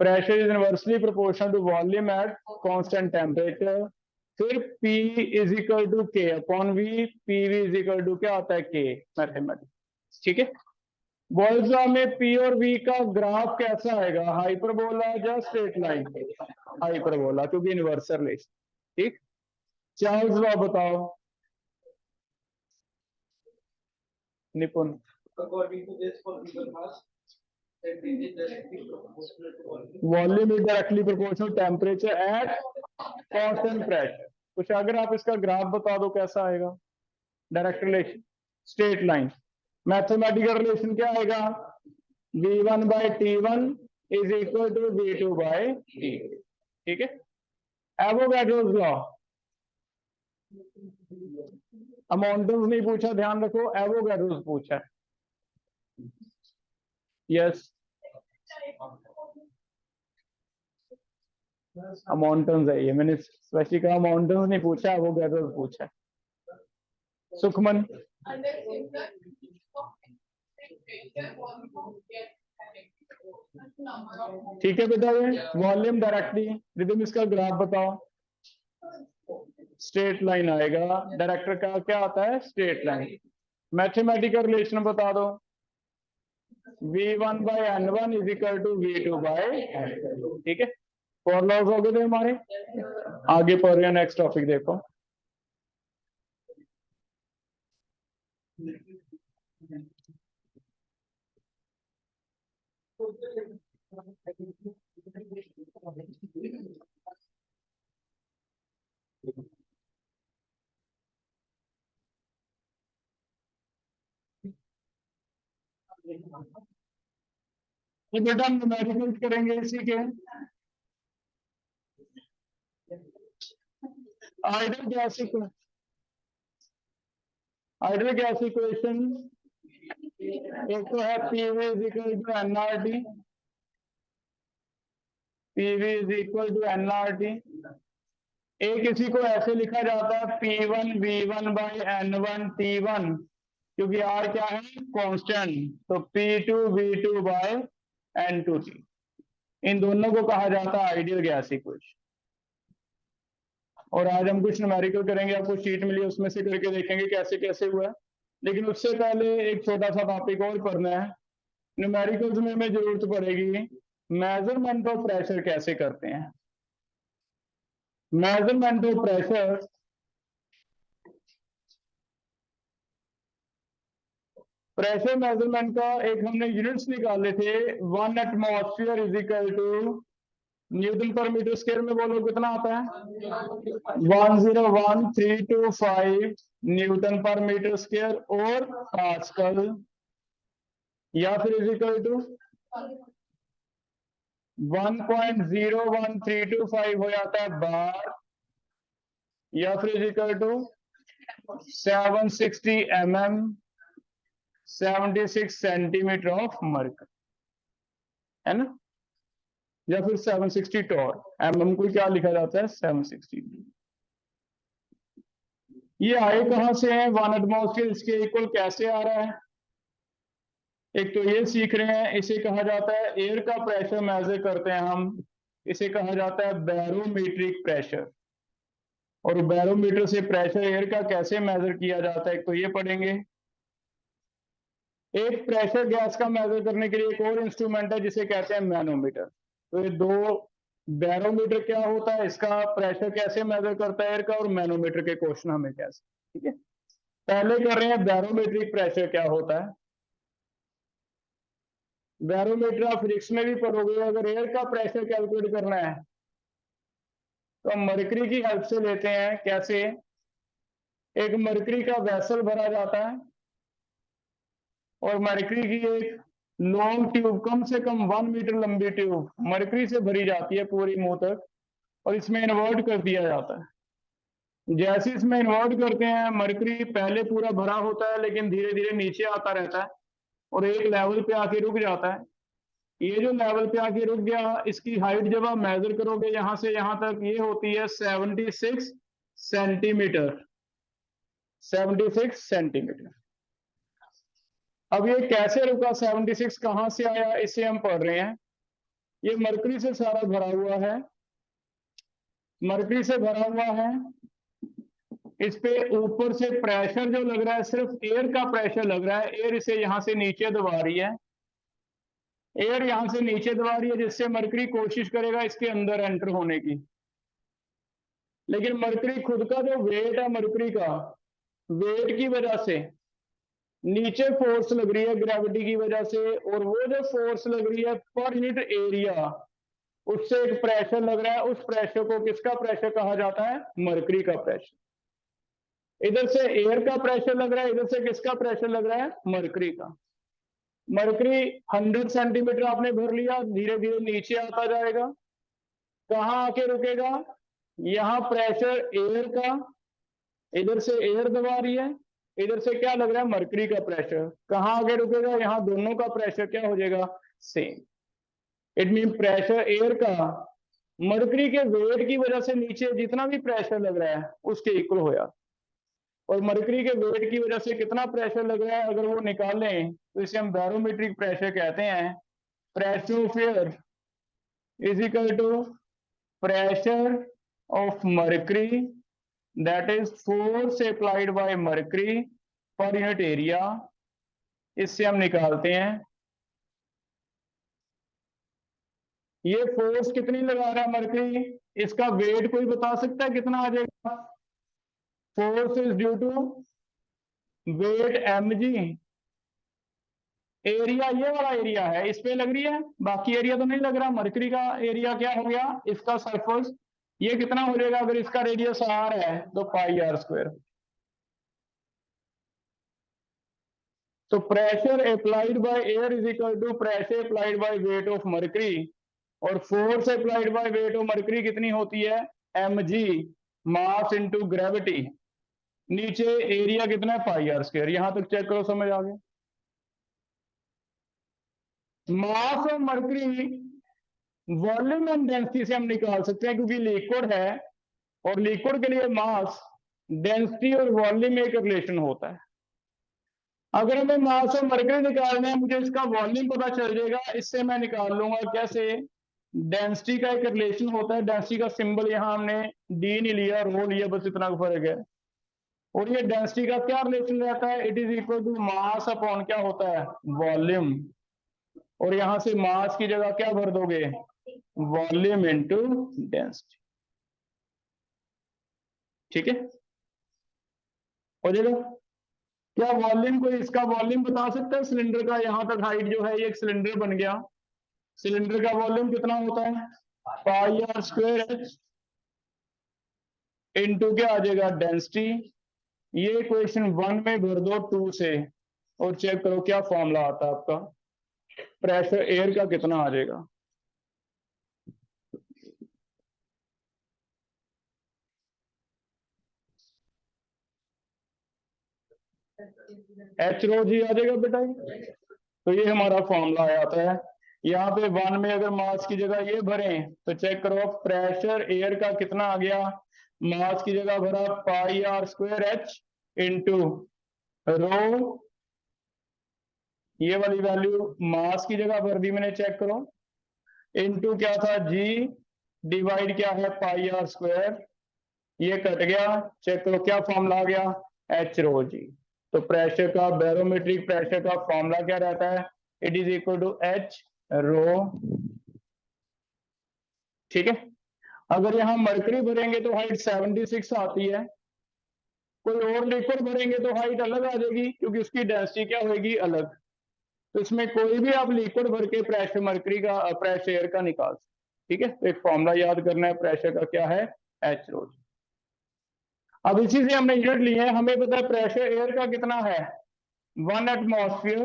Pressure is inversely proportional to volume at constant temperature. फिर P is equal to K upon V, PV is equal to क्या होता है के mathematics. ठीक है, बोल्जा में P और V का ग्राफ कैसा आएगा, हाइपरबोला या स्ट्रेट लाइन? हाइपरबोला, क्योंकि इनवर्सर रिलेशन। ठीक, चार्ल्स लॉ बताओ Nipun. Volume is directly proportional temperature at constant pressure. कुछ अगर आप इसका ग्राफ बता दो कैसा आएगा, direct relation, straight line. Mathematical relation क्या आएगा, V1 by T1 is equal to V2 by T। ठीक है, एवोगैड्रोस लॉ, अमाउंट्स नहीं पूछा, ध्यान रखो, एवोगैड्रोस पूछा। यस, अमाउंट्स है ये, मैंने स्पेशली कहा अमाउंट्स नहीं पूछा, एवोगैड्रोस पूछा। सुखमन, ठीक है बेटा, ये वॉल्यूम डायरेक्टली, रिदम इसका ग्राफ बताओ। स्ट्रेट लाइन आएगा, डायरेक्टर का क्या आता है, स्ट्रेट लाइन। मैथमेटिकल रिलेशन बता दो, V1 by N1 is equal to V2 by N2। ठीक है, फोर लॉज हो गए थे हमारे। आगे पढ़ रहे हैं, नेक्स्ट टॉपिक देखो। तो बेटा न्यूमेरिकल करेंगे इसी के, ideal gas equation, ideal gas equation एक तो है PV is equal to NRT, PV is equal to NRT. एक इसी को ऐसे लिखा जाता है P1 V1 by N1 T1, क्योंकि R क्या है, कांस्टेंट, तो P2 V2 by N2 T। इन दोनों को कहा जाता है आइडियल गैस इक्वेशन। और आज हम कुछ न्यूमेरिकल करेंगे, आपको शीट मिली उसमें से करके देखेंगे कैसे कैसे हुआ है। लेकिन उससे पहले एक छोटा सा टॉपिक और पढ़ना है। न्यूमेरिकल्स में हमें जरूरत पड़ेगी मेजरमेंट ऑफ प्रेशर कैसे करते हैं। Measurement of pressure, pressure measurement का एक हमने यूनिट्स निकाले थे, 1 atmosphere is equal to newton per metre square में, बोलो कितना आता है, 101,325 न्यूटन पर मीटर स्क्वायर, और पास्कल, या फिर इज इक्वल टू 1.01325 हो जाता है बार, या फिर is equal to 760 mm, 76 centimetre of mercury, है ना, या फिर 760 टॉर। mm को क्या लिखा जाता है, 760। ये आए कहां से हैं, 1 एटमॉस्फेयर, इसके इक्वल कैसे आ रहा है। एक तो ये सीख रहे हैं, इसे कहा जाता है एयर का प्रेशर मेजर करते हैं हम, इसे कहा जाता है बैरोमीट्रिक प्रेशर। और बैरोमीटर से प्रेशर एयर का कैसे मेजर किया जाता है, एक तो ये पढ़ेंगे। एक प्रेशर गैस का मेजर करने के लिए एक और इंस्ट्रूमेंट है जिसे कहते हैं मैनोमीटर। तो ये दो, बैरोमीटर क्या होता है, इसका प्रेशर कैसे मेजर करता है एयर का, और मैनोमीटर के क्वेश्चन हमें कैसे। ठीक है, पहले कर रहे हैं बैरोमेट्रिक प्रेशर क्या होता है। बैरोमीटर आप फिजिक्स में भी पढ़ोगे, अगर एयर का प्रेशर कैलकुलेट करना है तो हम मरकरी की हेल्प से लेते हैं। कैसे, एक मरकरी का वेसल भरा जाता है, और मरकरी की एक लॉन्ग ट्यूब, कम से कम 1 मीटर लंबी ट्यूब मरकरी से भरी जाती है पूरी मुंह तक, और इसमें इन्वर्ट कर दिया जाता है। जैसे इसमें इन्वर्ट करते हैं, मरकरी पहले पूरा भरा होता है लेकिन धीरे धीरे नीचे आता रहता है, और एक लेवल पे आके रुक जाता है। ये जो लेवल पे आके रुक गया, इसकी हाइट जब आप मेजर करोगे यहां से यहां तक, ये होती है 76 सेंटीमीटर, 76 सेंटीमीटर। अब ये कैसे रुका, 76 कहां से आया, इसे हम पढ़ रहे हैं। ये मरकरी से सारा भरा हुआ है, मरकरी से भरा हुआ है। इस पे ऊपर से प्रेशर जो लग रहा है सिर्फ एयर का प्रेशर लग रहा है, एयर इसे यहां से नीचे दबा रही है, एयर यहां से नीचे दबा रही है, जिससे मरकरी कोशिश करेगा इसके अंदर एंटर होने की। लेकिन मरकरी खुद का जो वेट है, मरकरी का वेट की वजह से नीचे फोर्स लग रही है ग्रेविटी की वजह से, और वो जो फोर्स लग रही है पर यूनिट एरिया, उससे एक प्रेशर लग रहा है, उस प्रेशर को किसका प्रेशर कहा जाता है? मरकरी का प्रेशर। इधर से एयर का प्रेशर लग रहा है, इधर से किसका प्रेशर लग रहा है? मरकरी का। मरकरी 100 सेंटीमीटर आपने भर लिया, धीरे धीरे नीचे आता जाएगा, कहां आके रुकेगा? यहां प्रेशर एयर का, इधर से एयर दबा रही है, इधर से क्या लग रहा है? मरकरी का प्रेशर। कहां आगे रुकेगा? यहां दोनों का प्रेशर क्या हो जाएगा? Same. It mean pressure air का मरकरी के वेट की वजह से नीचे जितना भी प्रेशर लग रहा है उसके इक्वल हो जाता, और मरकरी के वेट की वजह से कितना प्रेशर लग रहा है अगर वो निकालें तो इसे हम बैरोमेट्रिक प्रेशर कहते हैं। Pressure of air is equal to pressure of mercury, that is force applied by mercury per unit area। इससे हम निकालते हैं ये फोर्स कितनी लगा रहा है मरकरी, इसका वेट कोई बता सकता है कितना आ जाएगा? Force is due to weight mg, area ये वाला एरिया है इस पे लग रही है, बाकी एरिया तो नहीं लग रहा। मरकरी का एरिया क्या हो गया? इसका सरफेस, ये कितना हो जाएगा अगर इसका रेडियस r है तो पाई r स्क्वायर। तो pressure applied by air is equal to pressure applied by weight of mercury, और force applied by weight of mercury कितनी होती है? mg, mass into gravity. नीचे एरिया कितना है? Pi r square. यहां तक चेक करो, समझ आ गया? Mass of mercury volume and density से हम निकाल सकते हैं, क्योंकि लिक्विड है और लिक्विड के लिए मास, डेंसिटी और वॉल्यूम में एक रिलेशन होता है। अगर हमें मास ऑफ मरकरी निकालना है, मुझे इसका वॉल्यूम पता चल जाएगा, इससे मैं निकाल लूंगा। कैसे? डेंसिटी का एक रिलेशन होता है, डेंसिटी का सिंबल यहां हमने डी नहीं लिया, रो लिया, बस इतना फर्क है। और ये डेंसिटी का क्या रिलेशन रहता है? It is equal to mass upon क्या होता है? वॉल्यूम। और यहां से मास की जगह क्या भर दोगे? Volume into density. ठीक है, हो जाएगा? क्या वॉल्यूम कोई इसका वॉल्यूम बता सकता है? सिलेंडर का यहां तक हाइट जो है, ये एक सिलेंडर बन गया, सिलेंडर का वॉल्यूम कितना होता है? पाई आर स्क्वायर एच इनटू क्या आ जाएगा? डेंसिटी। ये इक्वेशन 1 में भर दो 2 से, और चेक करो क्या फॉर्मूला आता है आपका, प्रेशर एयर का कितना आ जाएगा। एच रो जी आ जाएगा बेटा। तो ये हमारा फॉर्मूला आता है। यहाँ पे 1 में अगर मास की जगह ये भरें तो चेक करो प्रेशर एयर का कितना आ गया? मास की जगह भरा pi R square H into rho, ये वाली वैल्यू मास की जगह भर दी मैंने, चेक करो, इंटू क्या था? जी डिवाइड क्या है? पाई आर स्क्वायर। ये कट गया, चेक करो क्या फॉर्मूला आ गया? एच रो जी। तो प्रेशर का, बैरोमेट्रिक प्रेशर का फॉर्मूला क्या रहता है? It is equal to H rho. ठीक है, अगर यहां मरकरी भरेंगे तो हाइट 76 आती है, कोई और लिक्विड भरेंगे तो हाइट अलग आ जाएगी, क्योंकि उसकी डेंसिटी क्या होगी? अलग। तो इसमें कोई भी आप लिक्विड भर के प्रेशर मरकरी का, प्रेशर एयर का निकाल सकते। ठीक है, तो एक फॉर्मूला याद करना है प्रेशर का, क्या है? एच रो। अब इसी से हमने यूनिट ली है, हमें पता है प्रेशर एयर का कितना है? 1 एटमॉस्फेयर।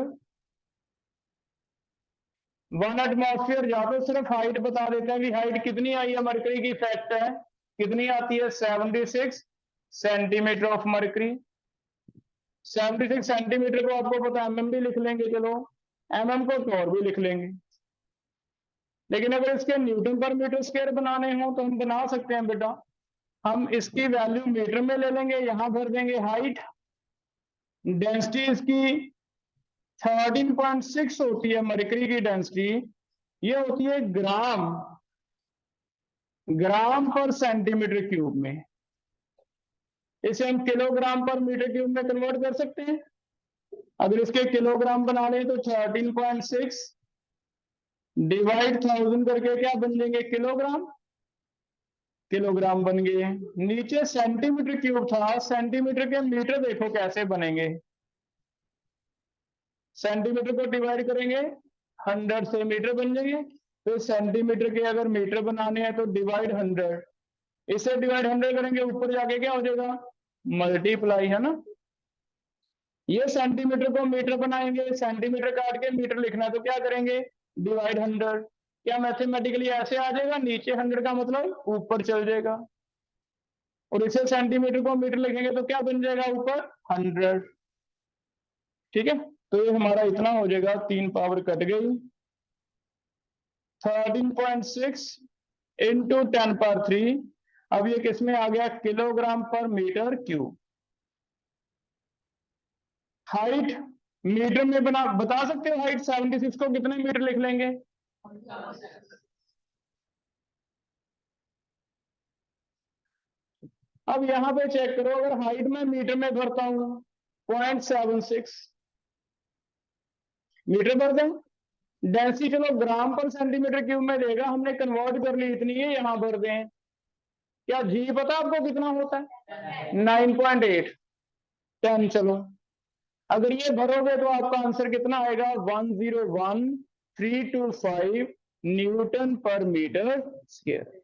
1 एटमॉस्फेयर, या तो सिर्फ हाइट बता देते हैं कि हाइट कितनी आई है, मरकरी की फैक्ट है कितनी आती है? 76 सेंटीमीटर ऑफ मरकरी। 76 सेंटीमीटर को आपको पता है mm भी लिख लेंगे, चलो mm को और भी लिख लेंगे। लेकिन अगर इसके न्यूटन पर मीटर स्क्वायर बनाने हो तो हम बना सकते हैं बेटा, हम इसकी वैल्यू मीटर में ले लेंगे, यहां भर देंगे हाइट, डेंसिटी इसकी 13.6 होती है मरकरी की डेंसिटी, ये होती है ग्राम पर सेंटीमीटर क्यूब में। इसे हम किलोग्राम पर मीटर क्यूब में कन्वर्ट कर सकते हैं। अगर इसके किलोग्राम बना लें तो 13.6 डिवाइड 1000 करके क्या बन जाएंगे, किलोग्राम बन गए। नीचे सेंटीमीटर क्यूब था, सेंटीमीटर के मीटर देखो कैसे बनेंगे। सेंटीमीटर को डिवाइड करेंगे 100 से, मीटर बन जाएंगे। तो सेंटीमीटर के अगर मीटर बनाने हैं तो डिवाइड 100, इसे डिवाइड 100 करेंगे, ऊपर जाके क्या हो जाएगा, मल्टीप्लाई, है ना। ये सेंटीमीटर को मीटर बनाएंगे, सेंटीमीटर काट के मीटर लिखना है तो क्या करेंगे, डिवाइड 100। क्या मैथमेटिकली ऐसे आ जाएगा, नीचे 100 का मतलब ऊपर चल जाएगा, और इसे सेंटीमीटर को मीटर लिखेंगे तो क्या बन जाएगा, ऊपर 100। ठीक है, तो ये हमारा इतना हो जाएगा, 3 पावर कट गई, 13.6 इंटू 10⁻3। अब ये किसमें आ गया, किलोग्राम पर मीटर क्यूब। हाइट मीटर में बता सकते हो, हाइट 76 को कितने मीटर लिख लेंगे, अब यहां पे चेक करो, अगर हाइट में मीटर में भरता हूं 0.76 मीटर भर दें। डेंसिटी चलो ग्राम पर सेंटीमीटर क्यूब में देगा, हमने कन्वर्ट कर ली इतनी है, यहां भर दें। क्या जी पता आपको कितना होता है, 9.8 10। चलो अगर ये भरोगे तो आपका आंसर कितना आएगा, 101,325 न्यूटन पर मीटर स्क्वायर।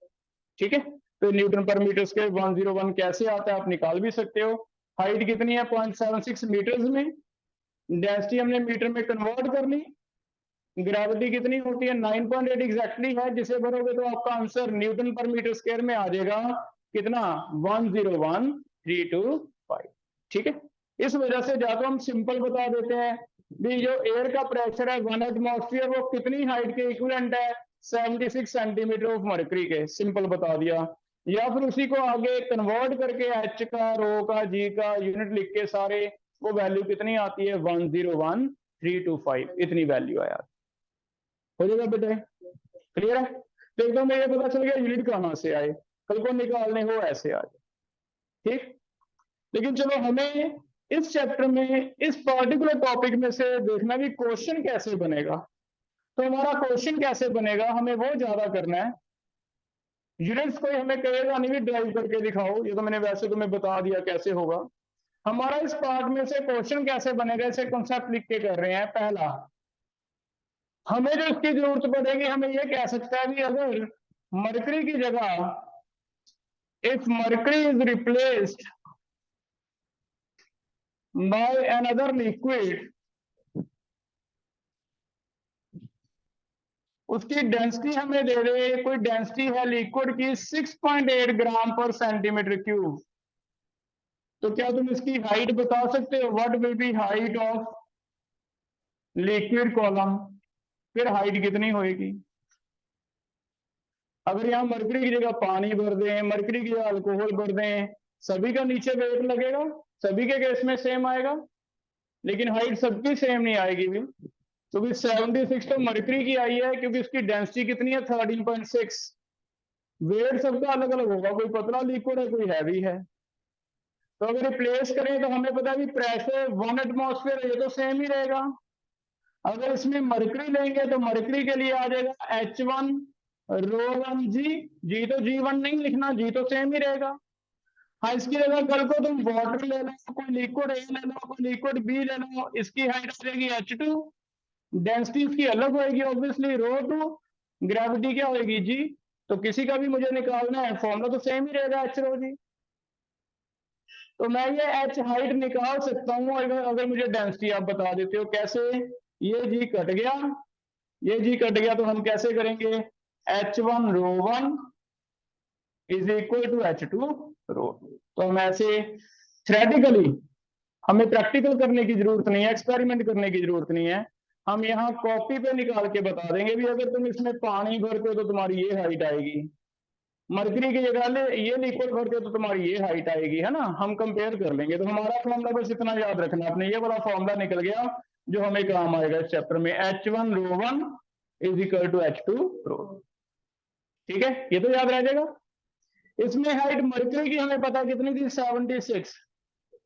ठीक है, तो न्यूटन पर मीटर स्क्वायर 101 कैसे आता है, आप निकाल भी सकते हो। हाइट कितनी है, 0.76 मीटर्स में, डेंसिटी हमने मीटर में कन्वर्ट कर ली, ग्रेविटी कितनी होती है, 9.8 एग्जैक्टली है, जिसे भरोगे तो आपका answer Newton per metre square में आ जाएगा कितना, 101,325। ठीक है, इस वजह से या तो हम सिंपल बता देते हैं भी जो एयर का प्रेशर है 1 एटमॉस्फेयर वो कितनी हाइट के इक्विवेलेंट है, 76 सेंटीमीटर ऑफ मर्करी के, सिंपल बता दिया। या फिर उसी को आगे कन्वर्ट करके एच का, रो का, जी का यूनिट लिख के सारे, वो वैल्यू कितनी आती है, 101,325, इतनी वैल्यू आया। हो जाएगा बेटे, क्लियर है। तो एकदम ये पता चल गया यूनिट कहां से आए, कल को निकालने हो ऐसे आ जाए। ठीक, लेकिन चलो हमें इस चैप्टर में इस पर्टिकुलर टॉपिक में से देखना भी क्वेश्चन कैसे बनेगा। तो हमारा क्वेश्चन कैसे बनेगा, हमें वो ज्यादा करना है। यूनिट्स कोई हमें कहेगा नहीं भी ड्राइव करके दिखाओ, ये तो मैंने वैसे तुम्हें बता दिया कैसे होगा। हमारा इस पार्ट में से क्वेश्चन कैसे बनेगा, इसे कॉन्सेप्ट लिख के कर रहे हैं। पहला, हमें जो इसकी जरूरत पड़ेगी, हमें ये कह सकता है कि अगर मरकरी की जगह, if mercury is replaced by another liquid, उसकी डेंसिटी हमें दे दे, कोई डेंसिटी है लिक्विड की 6.8 ग्राम पर सेंटीमीटर क्यूब, तो क्या तुम इसकी हाइट बता सकते हो, what will be height of liquid column, फिर हाइट कितनी होगी। अगर यहां मरकरी की जगह पानी भर दें, मरकरी की जगह अल्कोहल भर दें, सभी का नीचे वेट लगेगा, सभी के केस में सेम आएगा, लेकिन हाइट सबकी सेम नहीं आएगी भी। तो 76 तो मरकरी की आई है क्योंकि उसकी डेंसिटी कितनी है, 13.6। वेट सबका अलग अलग होगा, कोई पतला लिक्विड है, कोई हैवी है। तो अगर रिप्लेस करें तो हमें पता है कि प्रेशर 1 एटमॉस्फेयर ये तो सेम ही रहेगा। अगर इसमें मरकरी लेंगे तो मरकरी के लिए आ जाएगा H1 ρ1 जी तो G1 नहीं लिखना, जी तो सेम ही रहेगा। हाँ, इसकी जगह कल को तुम वाटर ले लो, कोई लिक्विड ए ले लो, कोई लिक्विड बी ले लो, इसकी हाइट आ जाएगी H2, डेंसिटी इसकी अलग होगी ऑब्वियसली ρ2, ग्रेविटी क्या होगी जी। तो किसी का भी मुझे निकालना है, फॉर्मूला तो सेम ही रहेगा H रो जी। तो मैं ये H हाइट निकाल सकता हूँ अगर मुझे डेंसिटी आप बता देते हो कैसे। ये जी कट गया, ये जी कट गया, तो हम कैसे करेंगे, H1 ρ1 is equal to H2 ρ2। तो हम ऐसे थ्योरेटिकली, हमें प्रैक्टिकल करने की जरूरत नहीं है, एक्सपेरिमेंट करने की जरूरत नहीं है, हम यहाँ कॉपी पे निकाल के बता देंगे भी अगर तुम इसमें पानी भरते हो तो तुम्हारी ये हाइट आएगी, मरकरी की जगह ये लिक्विड भरते हो तो तुम्हारी ये हाइट आएगी, है ना। हम कंपेयर कर लेंगे। तो हमारा फॉर्मूला बस इतना याद रखना, आपने ये वाला फॉर्मूला निकल गया जो हमें काम आएगा इस चैप्टर में, H1 ρ1 is equal to H2 रो। ठीक है, ये तो याद रह जाएगा। इसमें हाइट मरकरी की हमें पता कितनी थी, 76।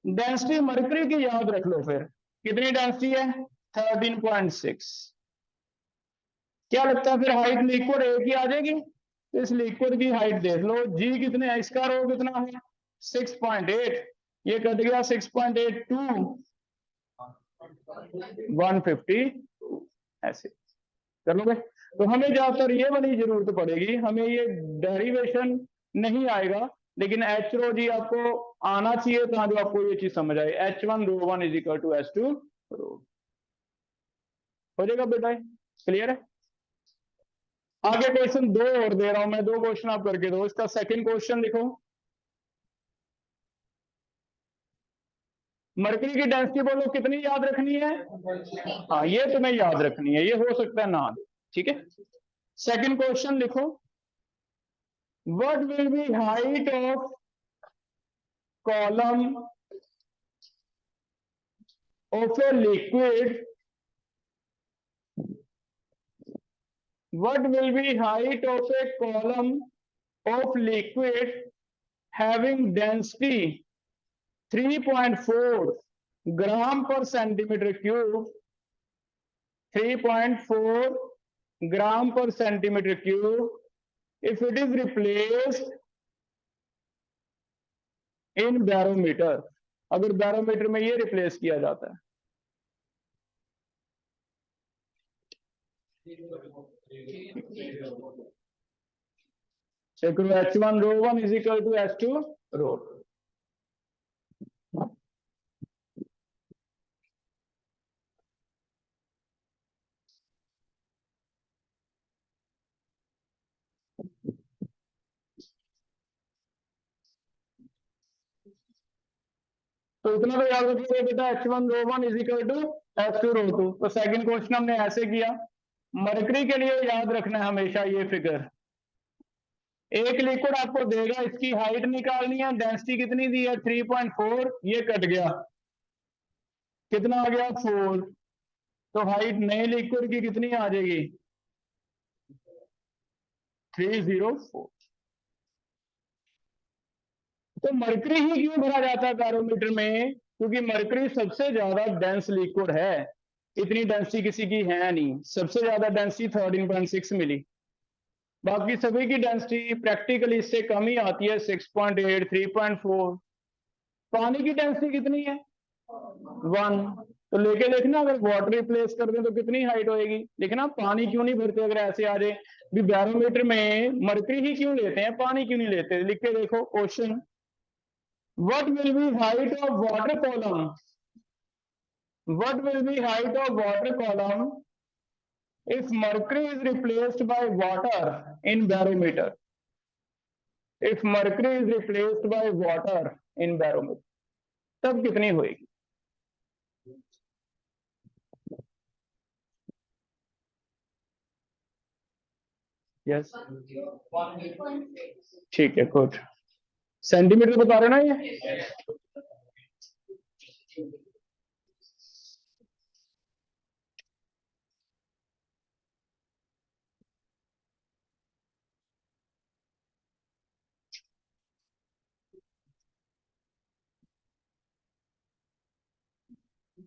डेंसिटी मरकरी की याद रख लो, फिर कितनी डेंसिटी है, 13.6। क्या लगता है फिर हाइट लिक्विड एक ही आ जाएगी? इस लिक्विड की हाइट देख लो, जी कितने है, इसका रो कितना है 6.8, ये कट गया 6.82, 150 ऐसे कर लोगे। तो हमें ज्यादातर ये वाली जरूरत पड़ेगी, हमें ये डेरिवेशन नहीं आएगा, लेकिन एच रो जी आपको आना चाहिए, तो जो आपको ये चीज समझ आए, H1 rho 1 is equal to H2 rho. हो जाएगा बेटा, क्लियर है। आगे क्वेश्चन 2 और दे रहा हूं मैं, 2 क्वेश्चन आप करके दो। इसका सेकंड क्वेश्चन लिखो, मरकरी की डेंसिटी बोलो कितनी याद रखनी है, हाँ ये तुम्हें याद रखनी है, ये हो सकता है ना दे, ठीक है। सेकंड क्वेश्चन लिखो, what will be height of column of a liquid, what will be height of a column of liquid having density 3.4 gram per centimeter cube, 3.4 gram per centimeter cube, if it is replaced in barometer, अगर barometer में ये replace किया जाता है। H1 rho 1 is equal to H2 rho. तो इतना तो याद रखिएगा बेटा, H1 rho 1 is equal to H2 rho 2। तो सेकंड क्वेश्चन हमने ऐसे किया। मरकरी के लिए याद रखना है हमेशा ये फिगर, एक लिक्विड आपको देगा, इसकी हाइट निकालनी है, डेंसिटी कितनी दी है 3.4, ये कट गया, कितना आ गया 4, तो हाइट नए लिक्विड की कितनी आ जाएगी 304। तो मरकरी ही क्यों भरा जाता है बैरोमीटर में, क्योंकि मरकरी सबसे ज्यादा डेंस लिक्विड है, इतनी डेंसिटी किसी की है नहीं, सबसे ज्यादा डेंसिटी 13.6 मिली, बाकी सभी की डेंसिटी प्रैक्टिकली इससे कम ही आती है, 6.8, 3.4। पानी की डेंसिटी कितनी है 1, तो लेके देखना, अगर वाटर रिप्लेस कर दें तो कितनी हाइट होएगी, लिखना पानी क्यों नहीं भरते, अगर ऐसे आ जाए भी बैरोमीटर में मरकरी ही क्यों लेते हैं, पानी क्यों नहीं लेते, लिख के देखो question, what will be height of water column, what will be height of water column if mercury is replaced by water in barometer, if mercury is replaced by water in barometer, तब कितनी होएगी। Yes ठीक है, good. Centimetre बता रहे ना ये,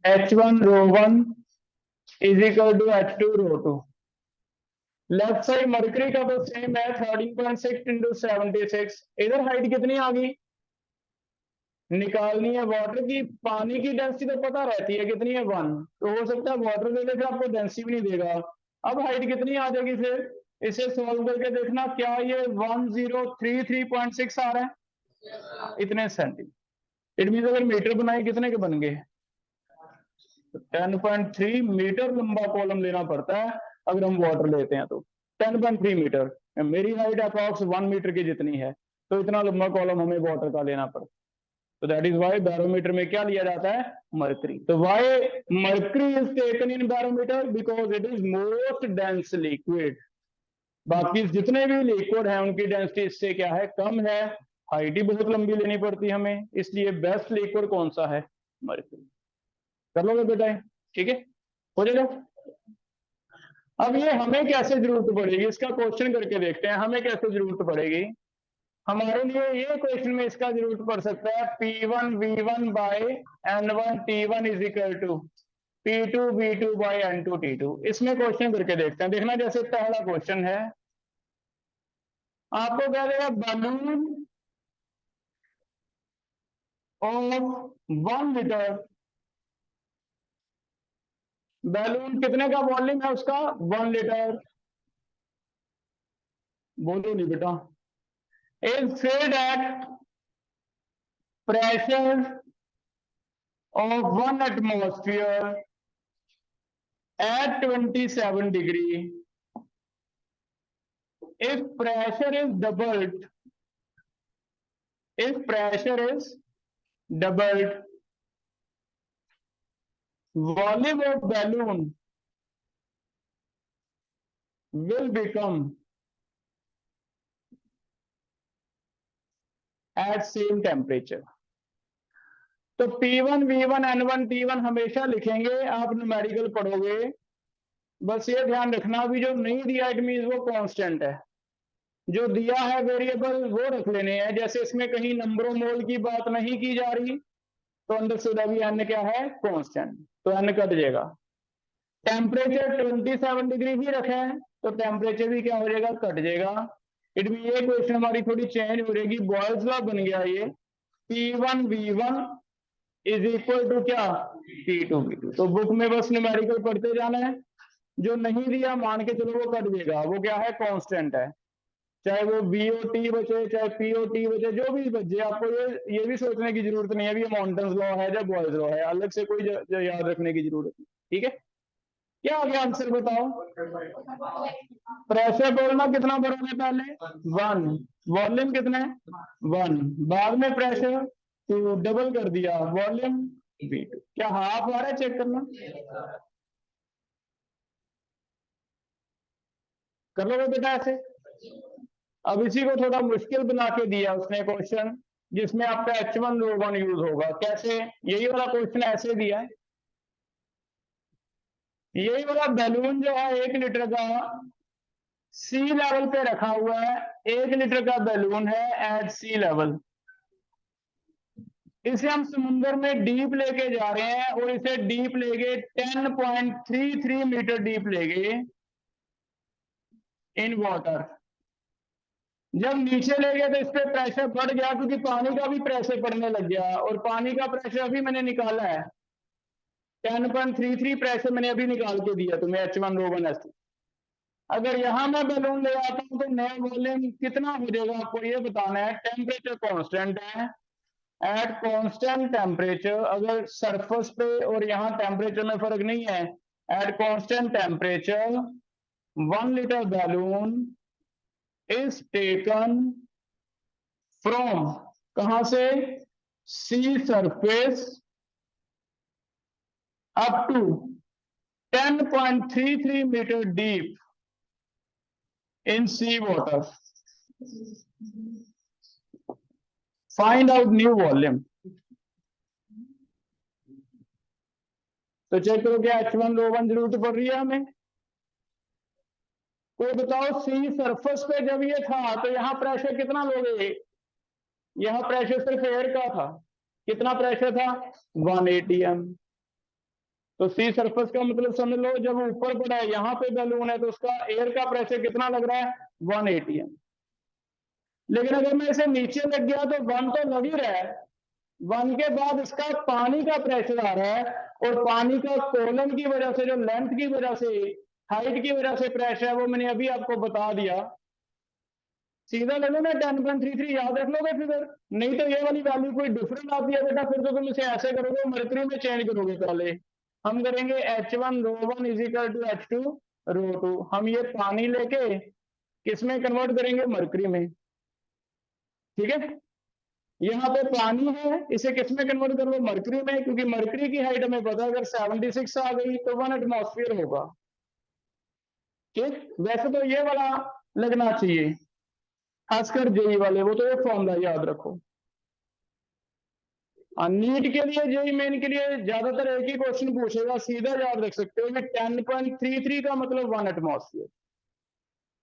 H1 rho 1 is equal to H2 rho 2। Left side mercury का तो सेम है, 13.6 इंटू 76। इधर हाइट कितनी आ गई, निकालनी है वाटर की, पानी की डेंसिटी तो पता रहती है कितनी है 1, तो हो सकता है वाटर दे दे फिर आपको डेंसिटी भी नहीं देगा। अब हाइट कितनी आ जाएगी, फिर इसे सॉल्व करके देखना, क्या ये 1033.6 आ रहा है, इतने सेंटीमीटर। इट मीन अगर मीटर बनाए कितने के बन गए, 10.3 मीटर लंबा कॉलम लेना पड़ता है अगर हम वाटर लेते हैं तो, 10.3 मीटर, मेरी हाइट अप्रॉक्स 1 मीटर की जितनी है, तो इतना लंबा कॉलम हमें वाटर का लेना पड़ता है। तो दैट इज वाई बैरोमीटर में क्या लिया जाता है, मरकरी। तो why mercury is taken in barometer, because it is most dense liquid. बाकी जितने भी लिक्विड हैं उनकी डेंसिटी इससे क्या है, कम है, हाइट ही बहुत लंबी लेनी पड़ती है हमें, इसलिए बेस्ट लिक्विड कौन सा है, मरकरी। कर लोगे बेटा, ठीक है, हो जाएगा। अब ये हमें कैसे जरूरत पड़ेगी, इसका क्वेश्चन करके देखते हैं हमें कैसे जरूरत पड़ेगी। हमारे लिए ये क्वेश्चन में इसका जरूरत पड़ सकता है P1 V1 by N1 T1 is equal to P2 V2 by N2 T2। इसमें क्वेश्चन करके देखते हैं। देखना जैसे पहला क्वेश्चन है, आपको कह देगा बलून ऑफ 1 लीटर, बैलून कितने का वॉल्यूम है उसका 1 लीटर, बोलो नहीं बेटा, is filled at pressure of 1 atmosphere at 27 degree. If pressure is doubled, volume of balloon will become at same temperature. तो P1 V1 N1 T1 हमेशा लिखेंगे, आप न्यूमेरिकल पढ़ोगे, बस ये ध्यान रखना भी जो नहीं दिया इट मीन वो कांस्टेंट है, जो दिया है वेरिएबल वो रख लेने हैं। जैसे इसमें कहीं नंबर ऑफ मोल की बात नहीं की जा रही तो अंडरस्टूड अभी एन क्या है कांस्टेंट, तो एन कट जाएगा। टेम्परेचर 27 डिग्री ही रखा है तो टेम्परेचर भी क्या हो जाएगा कट जाएगा। इट मीन ये क्वेश्चन हमारी थोड़ी चेंज हो जाएगी, बॉयल्स लॉ बन गया ये P1 V1 is equal to क्या P2 V2। तो बुक में बस न्यूमेरिकल पढ़ते जाना है, जो नहीं दिया मान के चलो वो कट जाएगा, वो क्या है कांस्टेंट है, चाहे वो BOT बचे चाहे POT बचे, जो भी बचे आपको ये भी सोचने की जरूरत नहीं है भी माउंटेन्स लॉ है या बॉयल्स लॉ है, अलग से कोई याद रखने की जरूरत नहीं। ठीक है, क्या आ गया आंसर बताओ। प्रेशर बोलना कितना बढ़ाना है पहले 1, वॉल्यूम कितना है 1, बाद में प्रेशर तो डबल कर दिया वॉल्यूम V2। क्या हाफ आ रहा है चेक करना, कर लोगे बेटा ऐसे। अब इसी को थोड़ा मुश्किल बना के दिया उसने क्वेश्चन, जिसमें आपका H1 रो1 यूज होगा। कैसे, यही वाला क्वेश्चन ऐसे दिया है, यही वाला बैलून जो है 1 लीटर का सी लेवल पे रखा हुआ है, 1 लीटर का बैलून है एट सी लेवल, इसे हम समुद्र में डीप लेके जा रहे हैं और इसे डीप लेके 10.33 मीटर डीप लेके इन वाटर। जब नीचे ले गए तो इस पे प्रेशर बढ़ गया क्योंकि पानी का भी प्रेशर बढ़ने लग गया, और पानी का प्रेशर अभी मैंने निकाला है 10.33 प्रेशर मैंने अभी निकाल के दिया तुम्हें H1 रो1 S। अगर यहां मैं बैलून ले आता हूं तो नया वॉल्यूम कितना हो जाएगा आपको ये बताना है। टेम्परेचर कांस्टेंट है, एट कांस्टेंट टेम्परेचर, अगर सरफेस पे और यहाँ टेम्परेचर में फर्क नहीं है, at constant temperature 1 litre balloon is taken from, कहां से, sea surface up to 10.33 metre deep in sea water, find out new volume. तो चेक करो क्या H1 रो1 जरूरत पड़ रही है हमें। कोई बताओ सी सरफेस पे जब ये था तो यहां प्रेशर कितना लोगे, यहां प्रेशर सिर्फ एयर का था, कितना प्रेशर था 1 ATM। तो सी सरफेस का मतलब समझ लो जब ऊपर पड़ा है यहाँ पे बैलून है तो उसका एयर का प्रेशर कितना लग रहा है 1 ATM। लेकिन अगर मैं इसे नीचे लग गया तो 1 तो लग ही रहा है, 1 के बाद इसका पानी का प्रेशर आ रहा है, और पानी का कोलन की वजह से, जो लेंथ की वजह से, हाइट की वजह से प्रेशर है, वो मैंने अभी आपको बता दिया। सीधा ले लो ना 10.33 याद रख लोगे फिगर, नहीं तो ये वाली वैल्यू कोई डिफरेंट आती है बेटा फिर तो तुम इसे ऐसे करोगे मर्करी में चेंज करोगे। पहले हम करेंगे H1 rho one is equal to H2 rho two, हम ये पानी लेके किसमें कन्वर्ट करेंगे मर्करी में। ठीक है, यहाँ पे पानी है इसे किसमें कन्वर्ट कर लो मर्करी में, क्योंकि मर्करी की हाइट हमें पता है अगर 76 आ गई तो 1 एटमॉस्फेयर होगा। ठीक, वैसे तो ये वाला लगना चाहिए खासकर जेई वाले, वो तो ये फॉर्मूला याद रखो। नीट के लिए, जेई मेन के लिए ज्यादातर एक ही क्वेश्चन पूछेगा, सीधा याद रख सकते हो कि 10.33 का मतलब 1 एटमॉस्फेयर।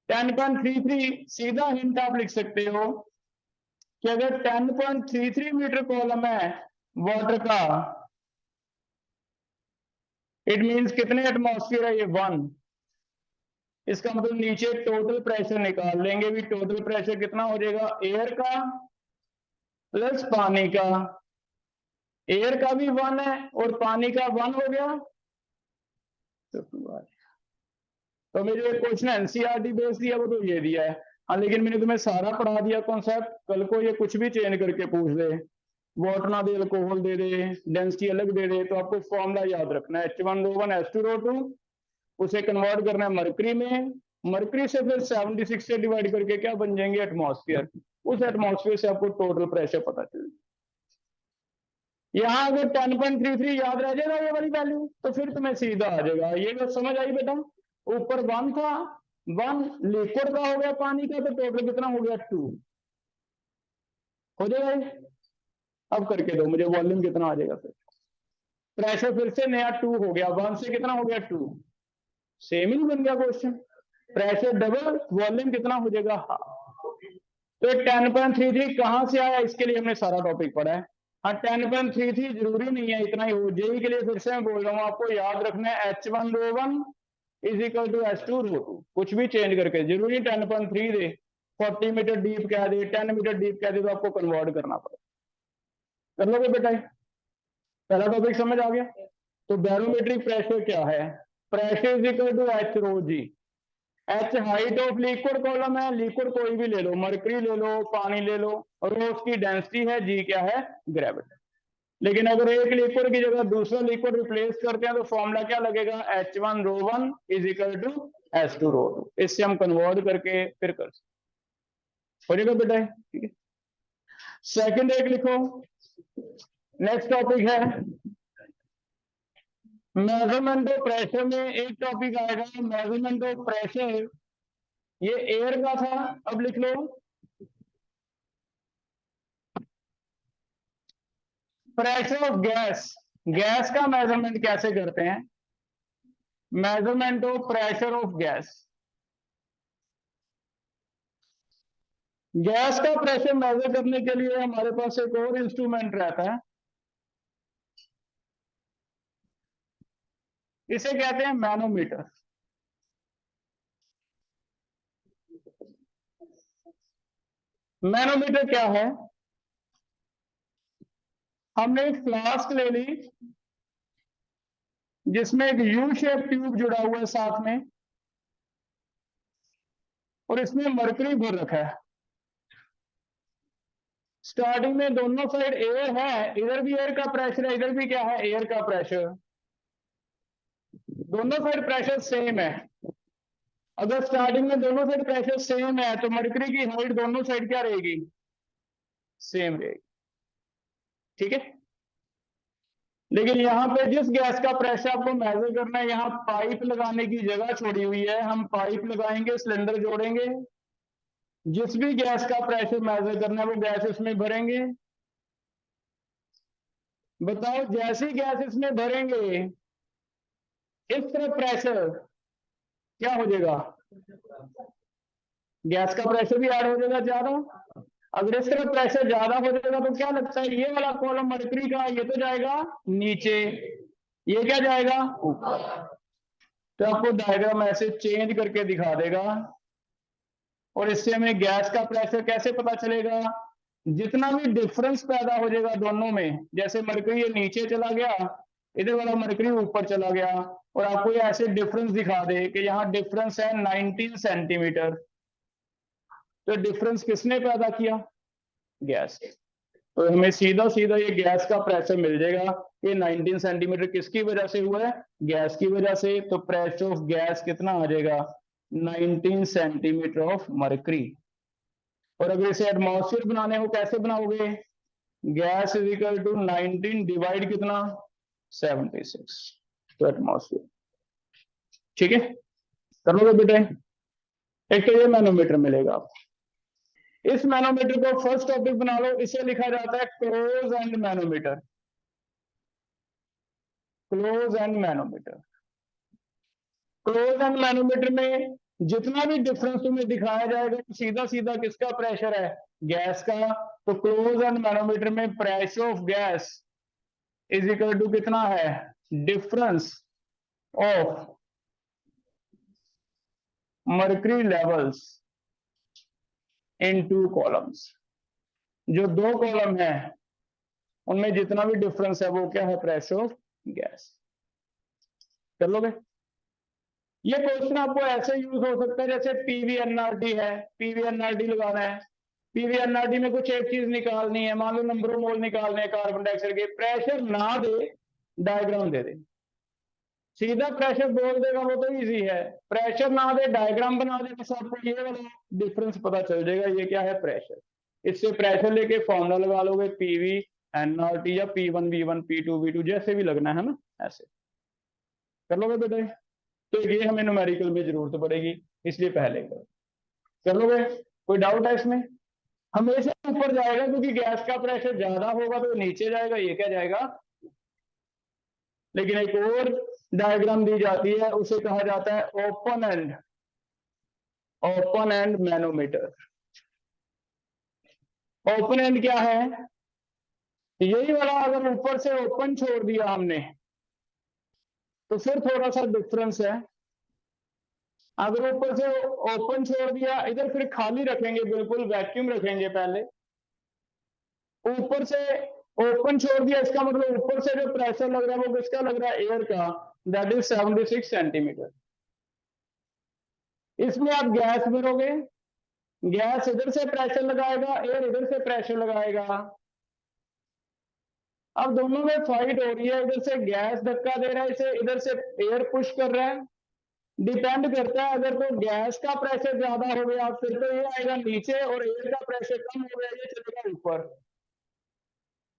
10.33 सीधा हिंट आप लिख सकते हो कि अगर 10.33 मीटर कॉलम है वाटर का, इट मींस कितने एटमॉस्फेयर है ये 1। इसका मतलब नीचे टोटल प्रेशर निकाल लेंगे भी, टोटल प्रेशर कितना हो जाएगा एयर का प्लस पानी का। एयर का भी 1 है और पानी का 1 हो गया तो मेरे एक क्वेश्चन एनसीईआरटी बेस दिया वो तो ये दिया है। हाँ लेकिन मैंने तुम्हें सारा पढ़ा दिया कॉन्सेप्ट, कल को ये कुछ भी चेंज करके पूछ दे, वाटर ना दे अल्कोहल दे दे, डेंसिटी अलग दे दे, तो आपको फॉर्मूला याद रखना है H1O1 H2O2, उसे कन्वर्ट करना है मरकरी में, मरकरी से फिर 76 से डिवाइड करके क्या बन जाएंगे एटमॉस्फेयर, उस एटमॉस्फेयर से आपको टोटल प्रेशर पता चलेगा। यहाँ अगर 10.33 याद रह जाएगा ये वाली वैल्यू तो फिर तुम्हें सीधा आ जाएगा। ये बात समझ आई बेटा? ऊपर 1 था, 1 लिक्विड का हो गया पानी का, तो टोटल कितना हो गया 2 हो जाएगा। अब करके दो मुझे वॉल्यूम कितना आ जाएगा, फिर प्रेशर फिर से नया 2 हो गया, 1 से कितना हो गया 2, सेम ही बन गया क्वेश्चन। प्रेशर डबल, वॉल्यूम कितना हो जाएगा हाफ। तो 10.33 कहां से आया, इसके लिए हमने सारा टॉपिक पढ़ा है। हाँ 10.33 जरूरी नहीं है इतना ही हो, जेई के लिए फिर से मैं बोल रहा हूँ आपको याद रखना है H1O1 is equal to H2O2, कुछ भी चेंज करके, जरूरी 10.3 दे, 40 मीटर डीप कह दे, 10 मीटर डीप कह दे, तो आपको कन्वर्ट करना पड़ेगा। कर लोगे बेटा? पहला टॉपिक समझ आ गया? तो बैरोमेट्रिक प्रेशर क्या है, pressure is equal to H rho g. H height of liquid column है, लिक्विड कोई भी ले लो, मरकरी ले लो, पानी ले लो, और वो उसकी डेंसिटी है, जी क्या है ग्रेविटी। लेकिन अगर एक लिक्विड की जगह दूसरा लिक्विड रिप्लेस करते हैं तो फॉर्मूला क्या लगेगा, H1O1 is equal to H2O2। इससे हम कन्वर्ट करके फिर कर सकते हो जाएगा बेटा, ठीक है। सेकंड एक लिखो, नेक्स्ट टॉपिक है मेजरमेंट ऑफ प्रेशर में एक टॉपिक आएगा मेजरमेंट ऑफ प्रेशर, ये एयर का था, अब लिख low pressure of gas. Gas का मेजरमेंट कैसे करते हैं, measurement of pressure of gas. Gas का प्रेशर मेजर करने के लिए हमारे पास एक और इंस्ट्रूमेंट रहता है, इसे कहते हैं मैनोमीटर। मैनोमीटर क्या है, हमने एक फ्लास्क ले ली जिसमें एक यू शेप ट्यूब जुड़ा हुआ है साथ में, और इसमें मरकरी भर रखा है। स्टार्टिंग में दोनों साइड एयर है, इधर भी एयर का प्रेशर है, इधर भी क्या है एयर का प्रेशर, दोनों साइड प्रेशर सेम है। अगर स्टार्टिंग में दोनों साइड प्रेशर सेम है तो मरकरी की हाइट दोनों साइड क्या रहेगी, सेम रहेगी, ठीक है। लेकिन यहाँ पे जिस गैस का प्रेशर आपको मेजर करना है, यहाँ पाइप लगाने की जगह छोड़ी हुई है, हम पाइप लगाएंगे, सिलेंडर जोड़ेंगे, जिस भी गैस का प्रेशर मेजर करना है वो गैस इसमें भरेंगे। बताओ जैसी गैस इसमें भरेंगे इस तरफ प्रेशर क्या हो जाएगा, गैस का प्रेशर भी ऐड हो जाएगा ज्यादा। अगर इस तरफ प्रेशर ज्यादा हो जाएगा तो क्या लगता है ये वाला कॉलम मरकरी का ये तो जाएगा नीचे, ये क्या जाएगा ऊपर। तो आपको डायग्राम ऐसे चेंज करके दिखा देगा, और इससे हमें गैस का प्रेशर कैसे पता चलेगा, जितना भी डिफरेंस पैदा हो जाएगा दोनों में, जैसे मरकरी ये नीचे चला गया, इधर वाला मरकरी ऊपर चला गया, और आपको ये ऐसे डिफरेंस दिखा दे कि यहाँ डिफरेंस है 19 सेंटीमीटर, तो डिफरेंस किसने पैदा किया, गैस। तो हमें सीधा सीधा ये गैस का प्रेशर मिल जाएगा, ये 19 सेंटीमीटर किसकी वजह से हुआ है, गैस की वजह से। तो प्रेशर ऑफ गैस कितना आ जाएगा, 19 सेंटीमीटर ऑफ मरकरी। और अगर इसे एटमॉस्फेयर बनाने हो कैसे बनाओगे, gas is equal to 19 divide कितना 76, तो एटमॉस्फेयर, ठीक है। कर लोगे बेटे, एक तो ये मैनोमीटर मिलेगा आपको। इस मैनोमीटर को फर्स्ट टॉपिक बना लो, इसे लिखा जाता है close end manometer. Close end manometer, close end manometer में जितना भी डिफरेंस तुम्हें दिखाया जाएगा सीधा सीधा किसका प्रेशर है, गैस का। तो क्लोज एंड मैनोमीटर में pressure of gas is equal to कितना है, difference of mercury levels in two columns. जो दो कॉलम है उनमें जितना भी डिफरेंस है वो क्या है, प्रेशर ऑफ गैस। कर लोगे? ये क्वेश्चन आपको ऐसे यूज हो सकता है जैसे पीवीएनआरटी है, पीवीएनआरटी लगाना है, पीवीएनआरटी में कुछ एक चीज निकालनी है, मान लो नंबर मोल निकालने हैं कार्बन डाइऑक्साइड के, प्रेशर ना दे डायग्राम दे दे, सीधा प्रेशर बोल देगा वो तो इजी है, प्रेशर ना दे डायग्राम बना दे बस आपको ये वाला डिफरेंस पता चल जाएगा ये क्या है प्रेशर। इससे प्रेशर लेके फॉर्मूला लगा लोगे पीवी एनआरटी या P1V1 P2V2 जैसे भी लगना है ना, ऐसे कर लोगे बेटे। तो ये हमें न्यूमेरिकल में जरूरत पड़ेगी इसलिए पहले कर लोगे। कोई डाउट है इसमें? हमेशा ऊपर जाएगा क्योंकि गैस का प्रेशर ज्यादा होगा तो नीचे जाएगा, ये क्या जाएगा। लेकिन एक और डायग्राम दी जाती है उसे कहा जाता है open and manometer. Open and क्या है, यही वाला अगर ऊपर से ओपन छोड़ दिया हमने तो फिर थोड़ा सा डिफरेंस है, अगर ऊपर से ओपन छोड़ दिया इधर फिर खाली रखेंगे, बिल्कुल वैक्यूम रखेंगे पहले, ऊपर से ओपन छोड़ दिया इसका मतलब ऊपर से जो प्रेशर लग रहा है वो किसका लग रहा है, एयर का, दैट इज 76 सेंटीमीटर। इसमें आप गैस भरोगे, गैस इधर से प्रेशर लगाएगा, एयर इधर से प्रेशर लगाएगा, अब दोनों में फाइट हो रही है, इधर से गैस धक्का दे रहा है इसे, इधर से एयर पुश कर रहा है, डिपेंड करता है। अगर तो गैस का प्रेशर ज्यादा हो गया फिर तो ये आएगा नीचे और एयर का प्रेशर कम हो गया ये चलेगा ऊपर।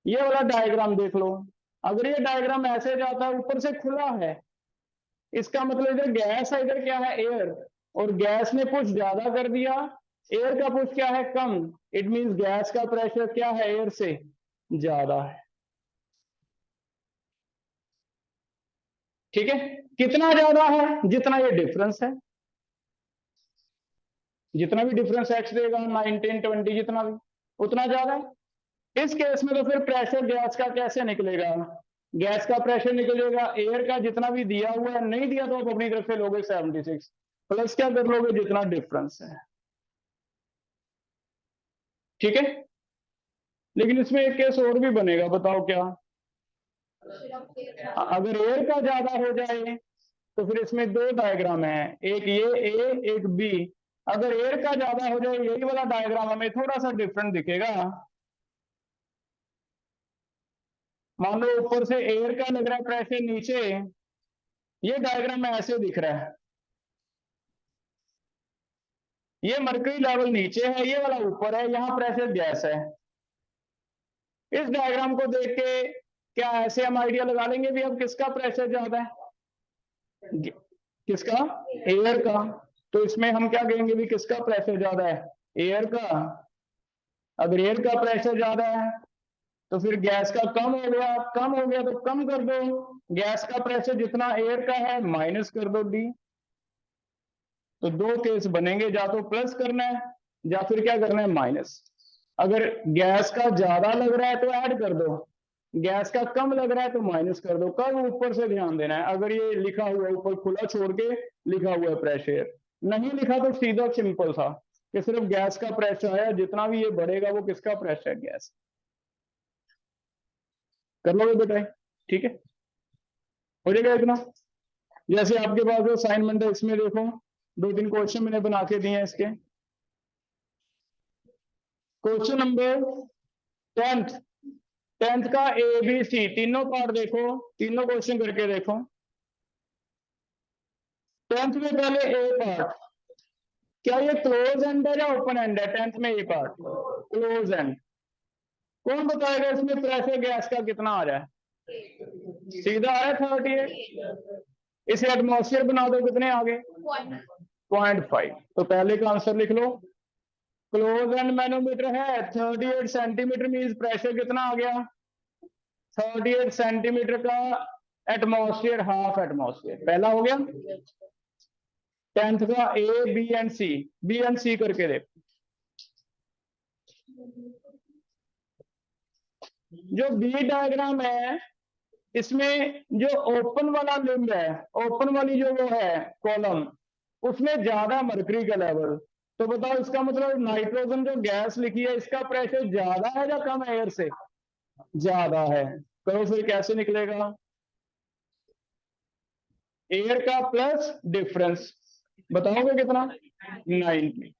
ये वाला डायग्राम देख लो, अगर ये डायग्राम ऐसे जाता है ऊपर से खुला है इसका मतलब इधर गैस है इधर क्या है, एयर, और गैस ने पुश ज्यादा कर दिया, एयर का पुश क्या है, कम, इट मींस गैस का प्रेशर क्या है, एयर से ज्यादा है। ठीक है, कितना ज्यादा है, जितना ये डिफरेंस है, जितना भी डिफरेंस एक्स देगा 9, 10, 20 जितना भी उतना ज्यादा है। इस केस में तो फिर प्रेशर गैस का कैसे निकलेगा, गैस का प्रेशर निकलेगा एयर का जितना भी दिया हुआ है, नहीं दिया तो आप अपनी तरफ से लोगे 76 प्लस क्या कर लोगे जितना डिफरेंस है। ठीक है, लेकिन इसमें एक केस और भी बनेगा, बताओ क्या, अगर एयर का ज्यादा हो जाए तो फिर इसमें दो डायग्राम है, एक ये ए एक बी, अगर एयर का ज्यादा हो जाए यही वाला डायग्राम हमें थोड़ा सा डिफरेंट दिखेगा, मान लो ऊपर से एयर का लग रहा है प्रेशर नीचे, ये डायग्राम में ऐसे दिख रहा है, ये मर्करी लेवल नीचे है ये वाला ऊपर है, यहां प्रेशर गैस है। इस डायग्राम को देख के क्या ऐसे हम आइडिया लगा लेंगे भी अब किसका प्रेशर ज्यादा है, किसका, एयर का, तो इसमें हम क्या कहेंगे भी किसका प्रेशर ज्यादा है, एयर का। अगर एयर का प्रेशर ज्यादा है तो फिर गैस का कम हो गया, कम हो गया तो कम कर दो, गैस का प्रेशर जितना एयर का है माइनस कर दो डी। तो दो केस बनेंगे, या तो प्लस करना है या फिर क्या करना है माइनस। अगर गैस का ज्यादा लग रहा है तो ऐड कर दो, गैस का कम लग रहा है तो माइनस कर दो। कब, ऊपर से ध्यान देना है, अगर ये लिखा हुआ है ऊपर खुला छोड़ के लिखा हुआ है प्रेशर, नहीं लिखा तो सीधा सिंपल था कि सिर्फ गैस का प्रेशर है, जितना भी ये बढ़ेगा वो किसका प्रेशर है, गैस। कर लोगे बेटा, ठीक है, हो जाएगा इतना। जैसे आपके पास जो असाइनमेंट है इसमें देखो 2-3 क्वेश्चन मैंने बना के दिए हैं इसके। क्वेश्चन नंबर 10th का ए बी सी तीनों पार्ट देखो, तीनों क्वेश्चन करके देखो। 10th में पहले ए पार्ट, क्या ये क्लोज एंड है या ओपन एंड है, 10th में ए पार्ट क्लोज एंड। कौन बताएगा इसमें प्रेशर गैस का कितना आ रहा है, सीधा आ रहा है 38, इसे एटमॉस्फेयर बना दो कितने आगे 0.5, तो पहले का आंसर लिख लो क्लोज एंड मैनोमीटर है 38 सेंटीमीटर, मीन्स प्रेशर कितना आ गया 38 सेंटीमीटर का एटमॉस्फेयर, हाफ एटमॉस्फेयर। पहला हो गया। 10th का A B and C, B and C करके देखो। जो बी डायग्राम है इसमें जो ओपन वाला लिंब है, ओपन वाली जो वो है कॉलम, उसमें ज्यादा मरकरी का लेवल। तो बताओ इसका मतलब नाइट्रोजन जो गैस लिखी है इसका प्रेशर ज्यादा है या कम है एयर से? ज्यादा है। करो फिर कैसे निकलेगा? एयर का प्लस डिफरेंस बताओगे कितना? 90।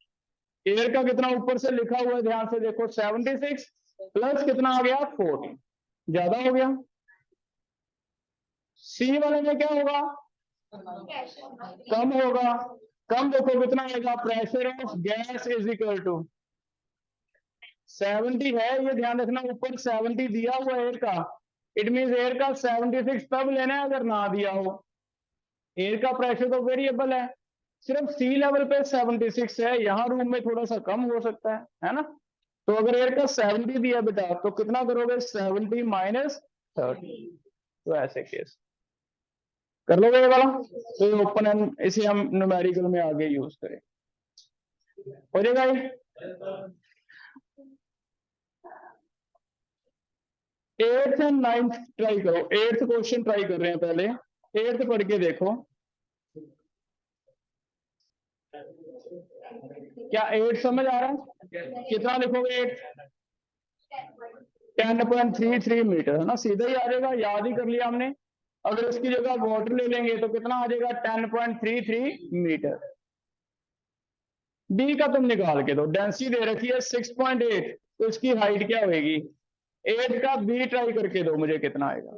एयर का कितना ऊपर से लिखा हुआ है ध्यान से देखो, 76 प्लस कितना आ गया 40, ज्यादा हो गया। सी वाले में क्या होगा? कम होगा। कम देखो कितना आएगा, pressure of gas is equal to 70 है, ये ध्यान रखना, ऊपर 70 दिया हुआ एयर का, इट मीन एयर का 76 तब लेना है अगर ना दिया हो। एयर का प्रेशर तो वेरिएबल है, सिर्फ सी लेवल पे 76 है, यहाँ रूम में थोड़ा सा कम हो सकता है ना। तो अगर एयर का 70 दिया बेटा तो कितना करोगे 70 माइनस 30, तो ऐसे केस कर लोगे ये वाला। तो ओपन एंड इसे हम न्यूमेरिकल में आगे यूज करें, हो जाएगा ये। 8th एंड 9th ट्राई करो, 8th क्वेश्चन ट्राई कर रहे हैं पहले, 8th पढ़ के देखो। क्या 8 समझ आ रहा है? कितना लिखोगे 8? 10.33 मीटर है ना, सीधा ही आ जाएगा, याद ही कर लिया हमने। अगर इसकी जगह वाटर ले लेंगे तो कितना आ जाएगा 10.33 मीटर। बी का तुम निकाल के दो, डेंसिटी दे रखी है 6.8, तो इसकी हाइट क्या होगी? 8 का बी ट्राई करके दो मुझे कितना आएगा।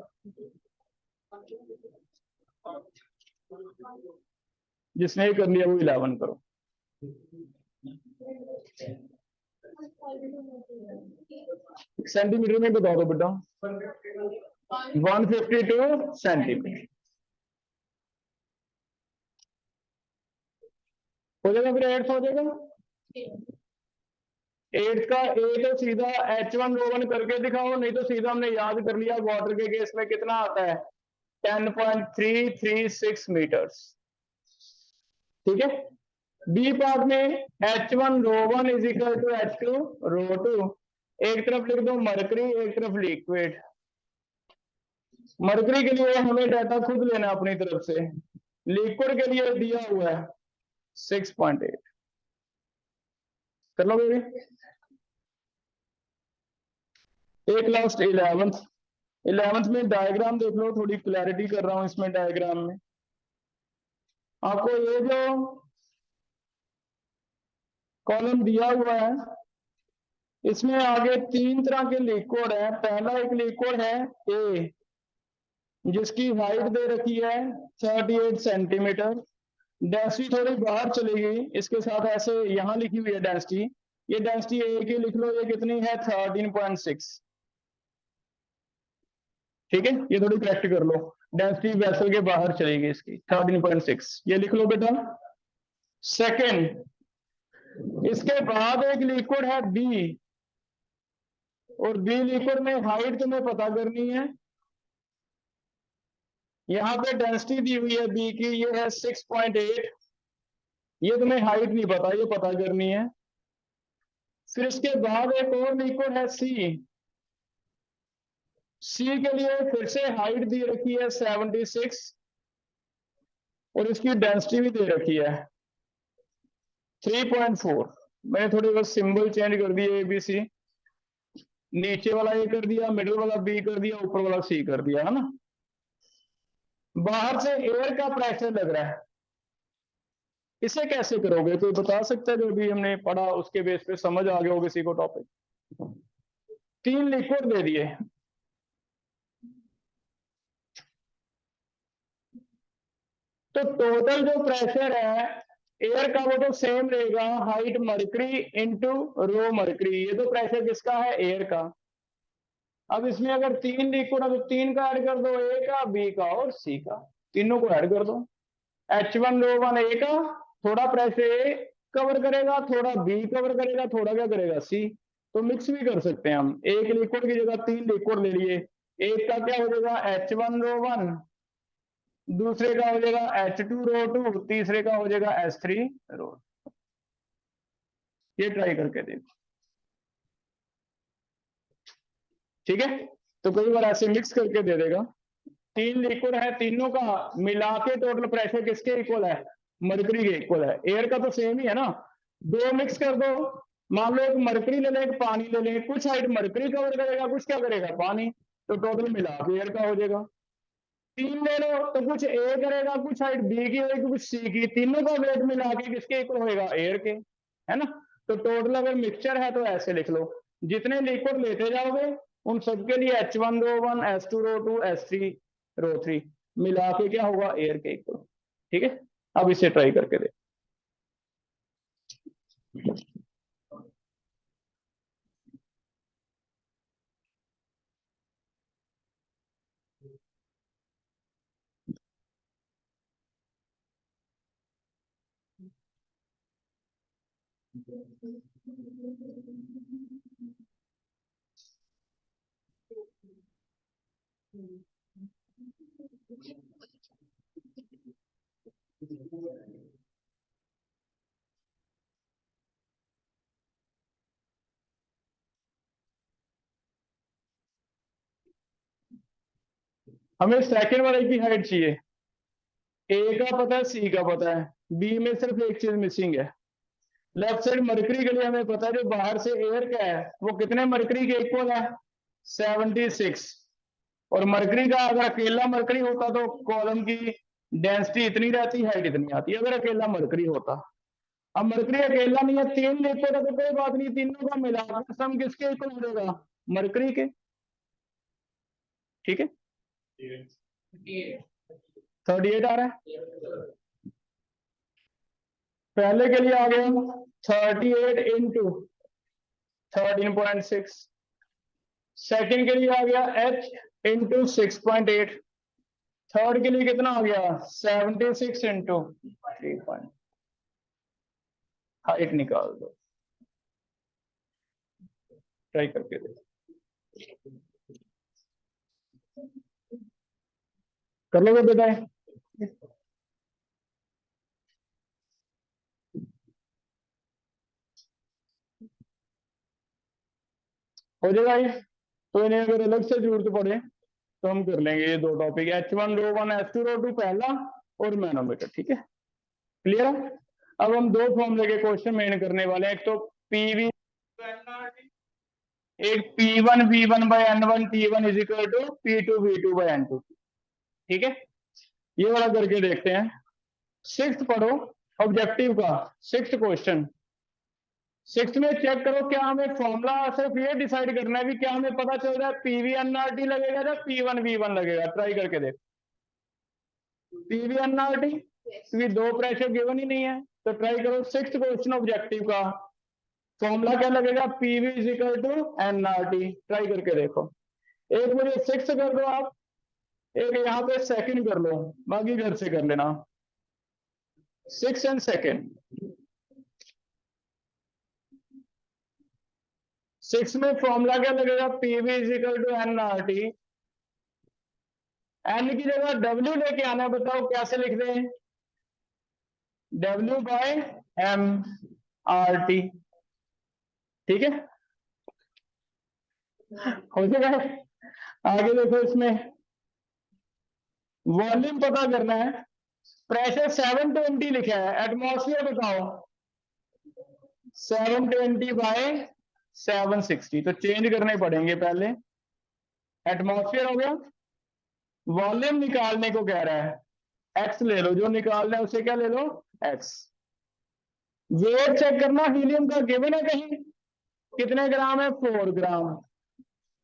जिसने कर लिया वो 11 करो। सेंटीमीटर में बता दो बेटा। 152 सेंटीमीटर हो जाएगा, फिर 8 हो जाएगा। 8 का ए तो सीधा H1O1 करके दिखाओ, नहीं तो सीधा हमने याद कर लिया, वाटर के केस में कितना आता है 10.336 मीटर्स। ठीक है। बी पार्ट में H1 is equal to H2 एक तरफ लिख दो मरकरी, एक तरफ लिक्विड। मरकरी के लिए हमें डाटा खुद लेना अपनी तरफ से, लिक्विड के लिए दिया हुआ है 6.8। कर लो बेबी। एक लास्ट 11th में डायग्राम देख लो, थोड़ी क्लैरिटी कर रहा हूं इसमें डायग्राम में। आपको ये जो कॉलम दिया हुआ है इसमें आगे 3 तरह के लिक्विड है। पहला एक लिक्विड है ए, जिसकी हाइट दे रखी है 38 सेंटीमीटर। डेंसिटी थोड़ी बाहर चलेगी, इसके साथ ऐसे यहां लिखी हुई है डेंसिटी, ये डेंसिटी ए की लिख लो, ये कितनी है 13.6। ठीक है, ये थोड़ी करेक्ट कर लो, डेंसिटी वेसल के बाहर चलेगी इसकी 13.6, ये लिख लो बेटा। सेकंड, इसके बाद एक लिक्विड है बी, और बी लिक्विड में हाइट तुम्हें पता करनी है। यहां पे डेंसिटी दी हुई है बी की, ये है 6.8, ये तुम्हें हाइट नहीं पता, ये पता करनी है। फिर इसके बाद एक और लिक्विड है सी, सी के लिए फिर से हाइट दी रखी है 76, और इसकी डेंसिटी भी दे रखी है 3.4। मैंने थोड़ी बस सिंबल चेंज कर दिए, एबीसी, नीचे वाला ए कर दिया, मिडिल वाला बी कर दिया, ऊपर वाला सी कर दिया, है ना। बाहर से एयर का प्रेशर लग रहा है, इसे कैसे करोगे? कोई बता सकता है? जो भी हमने पढ़ा उसके बेस पे समझ आ गया हो किसी को टॉपिक। 3 लिक्विड दे दिए, तो टोटल जो प्रेशर है एयर का वो तो सेम रहेगा, height mercury into rho mercury. ये तो प्रेशर किसका है? एयर का। अब इसमें अगर 3 लिक्विड, अब 3 का ऐड कर दो, ए का, बी का और सी का, तीनों को ऐड कर दो। H1O1 ए का, थोड़ा प्रेशर ए कवर करेगा, थोड़ा बी कवर करेगा, थोड़ा क्या करेगा सी। तो मिक्स भी कर सकते हैं हम, एक लिक्विड की जगह 3 लिक्विड ले लिए, एक का क्या हो जाएगा H1 रो 1, दूसरे का हो जाएगा H2 रो 2, तीसरे का हो जाएगा S3 रो। ये ट्राई करके देखो, ठीक है। तो कई बार ऐसे मिक्स करके दे देगा। 3 लिक्विड है, तीनों का मिला के टोटल प्रेशर किसके इक्वल है, मरकरी के इक्वल है। एयर का तो सेम ही है ना, दो मिक्स कर दो, मान लो एक मरकरी ले लें एक पानी ले लें, कुछ हाइट मरकरी कवर करेगा, कुछ क्या करेगा पानी, तो टोटल मिला के एयर का हो जाएगा। 3 ले लो तो कुछ ए करेगा, कुछ हाइट बी की होगी, कुछ सी की, तीनों का वेट मिला के किसके इक्वल होएगा, एयर के, है ना। तो टोटल अगर मिक्सचर है तो ऐसे लिख लो, जितने लिक्विड लेते जाओगे उन सबके लिए H1 रो 1, S2 रो 2, S3 रो 3 मिला के क्या होगा, एयर के इक्वल। ठीक है, अब इसे ट्राई करके दे। हमें सेकंड वाले की हाइट चाहिए, ए का पता है, सी का पता है, बी में सिर्फ एक चीज मिसिंग है। लेफ्ट साइड मरकरी के लिए हमें पता है, जो बाहर से एयर का है वो कितने मरकरी के इक्वल है, 76। और मरकरी का अगर अकेला मरकरी होता तो कॉलम की डेंसिटी इतनी रहती, हाइट इतनी आती, अगर अकेला मरकरी होता। अब मरकरी अकेला नहीं है, 3 लिक्विड है तो कोई बात नहीं, तीनों का मिलाकर सम किसके इक्वल हो जाएगा, मरकरी के। ठीक है, 38 आ रहा है। पहले के लिए आ गया 38 इंटू 13.6, सेकेंड के लिए आ गया H इंटू 6.8, थर्ड के लिए कितना आ गया 76 इंटू 3. हाइट निकाल दो, ट्राई करके दे, कर लोगे बेटा, हो जाएगा ये। तो इन्हें अगर अलग से जरूरत पड़े तो हम कर लेंगे ये दो टॉपिक, H1 रो 1 S2 रो 2 पहला और मैनोमीटर। ठीक है, क्लियर है। अब हम दो फॉर्मूले के क्वेश्चन मेन करने वाले हैं, एक तो पीवी, एक P1V1/N1 T1 is equal to P2V2/N2। ठीक है, ये वाला करके देखते हैं। 6th पढ़ो, ऑब्जेक्टिव का 6th क्वेश्चन। 6th में चेक करो, क्या हमें फॉर्मूला सिर्फ ये डिसाइड करना है भी क्या हमें पता चल रहा है PVNRT लगेगा या P1V1 लगेगा, ट्राई करके देख। PVNRT, क्योंकि दो प्रेशर गिवन ही नहीं है, तो ट्राई करो। 6th क्वेश्चन ऑब्जेक्टिव का फॉर्मूला क्या लगेगा, PV is equal to NRT, try करके देखो। एक मुझे 6th कर दो आप, एक यहाँ पे सेकंड कर लो, बाकी घर से कर लेना। 6 एंड सेकंड। 6 में फॉर्मूला क्या लगेगा, PV is equal to NRT। N की जगह W लेके आना, बताओ कैसे लिख दें, W/M/RT। ठीक है, हो जाएगा। आगे देखो, इसमें वॉल्यूम पता करना है, प्रेशर 720 लिखा है, एटमॉस्फेयर बताओ 720/760, तो चेंज करने पड़ेंगे पहले। एटमॉस्फेयर हो गया, वॉल्यूम निकालने को कह रहा है, एक्स ले लो, जो निकालना है उसे क्या ले लो, एक्स। वेट चेक करना, हीलियम का गिवन है कहीं, कितने ग्राम है, 4 ग्राम।